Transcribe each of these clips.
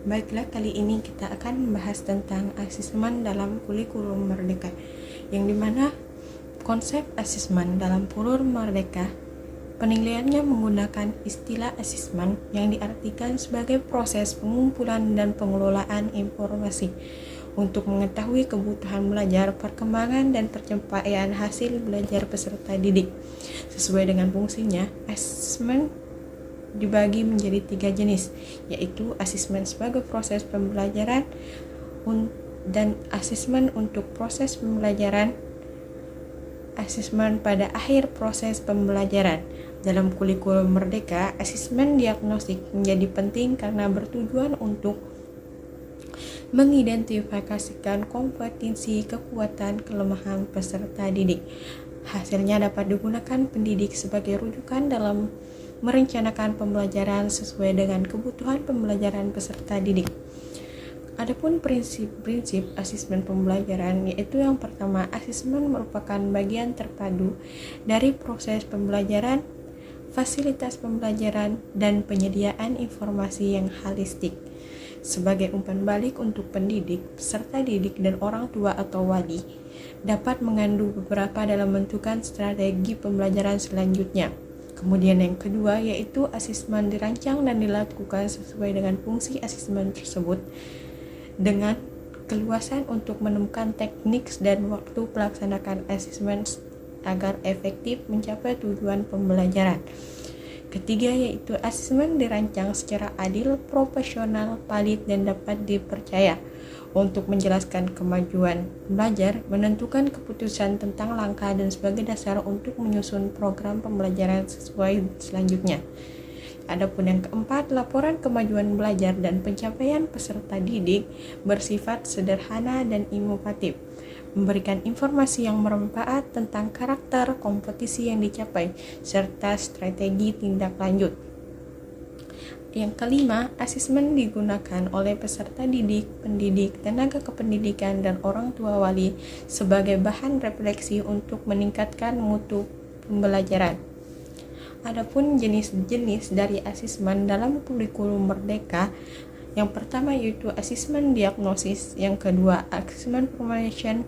Baiklah, kali ini kita akan membahas tentang asesmen dalam kurikulum Merdeka, yang dimana konsep asesmen dalam kurikulum Merdeka penilaiannya menggunakan istilah asesmen yang diartikan sebagai proses pengumpulan dan pengelolaan informasi untuk mengetahui kebutuhan belajar, perkembangan, dan pencapaian hasil belajar peserta didik. Sesuai dengan fungsinya, asesmen dibagi menjadi 3 jenis, yaitu asesmen sebagai proses pembelajaran dan asesmen untuk proses pembelajaran, asesmen pada akhir proses pembelajaran. Dalam kurikulum Merdeka, asesmen diagnostik menjadi penting karena bertujuan untuk mengidentifikasikan kompetensi, kekuatan, kelemahan peserta didik. Hasilnya dapat digunakan pendidik sebagai rujukan dalam merencanakan pembelajaran sesuai dengan kebutuhan pembelajaran peserta didik. Adapun prinsip-prinsip asesmen pembelajaran, yaitu yang pertama, asesmen merupakan bagian terpadu dari proses pembelajaran, fasilitas pembelajaran, dan penyediaan informasi yang holistik. Sebagai umpan balik untuk pendidik, peserta didik, dan orang tua atau wali, dapat mengandung beberapa dalam menentukan strategi pembelajaran selanjutnya. Kemudian yang kedua, yaitu asesmen dirancang dan dilakukan sesuai dengan fungsi asesmen tersebut dengan keluasan untuk menemukan teknik dan waktu pelaksanaan asesmen agar efektif mencapai tujuan pembelajaran. Ketiga, yaitu asesmen dirancang secara adil, profesional, valid, dan dapat dipercaya untuk menjelaskan kemajuan belajar, menentukan keputusan tentang langkah, dan sebagai dasar untuk menyusun program pembelajaran sesuai selanjutnya. Adapun yang keempat, laporan kemajuan belajar dan pencapaian peserta didik bersifat sederhana dan inovatif, memberikan informasi yang bermanfaat tentang karakter kompetisi yang dicapai, serta strategi tindak lanjut. Yang kelima, asesmen digunakan oleh peserta didik, pendidik, tenaga kependidikan, dan orang tua wali sebagai bahan refleksi untuk meningkatkan mutu pembelajaran. Adapun jenis-jenis dari asesmen dalam kurikulum Merdeka, yang pertama yaitu asesmen diagnosis, yang kedua asesmen formation,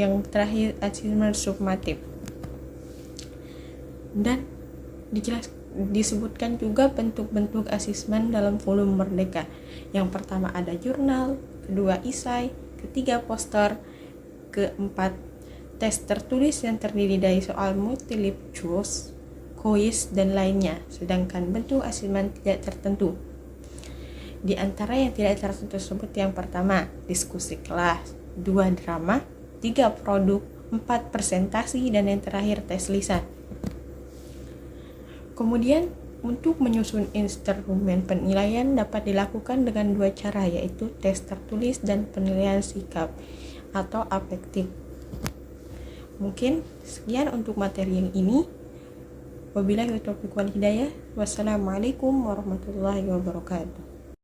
yang terakhir asesmen sumatif. Dan disebutkan juga bentuk-bentuk asesmen dalam kurikulum Merdeka. Yang pertama ada jurnal, kedua esai, ketiga poster, keempat tes tertulis yang terdiri dari soal multiple choice, kuis, dan lainnya. Sedangkan bentuk asesmen tidak tertentu. Di antara yang tidak tertentu tersebut, yang pertama diskusi kelas, 2 drama, 3 produk, 4 presentasi, dan yang terakhir tes lisan. Kemudian untuk menyusun instrumen penilaian dapat dilakukan dengan 2 cara, yaitu tes tertulis dan penilaian sikap atau afektif. Mungkin sekian untuk materi yang ini. Wabillahi taufiq wal hidayah. Wassalamualaikum warahmatullahi wabarakatuh.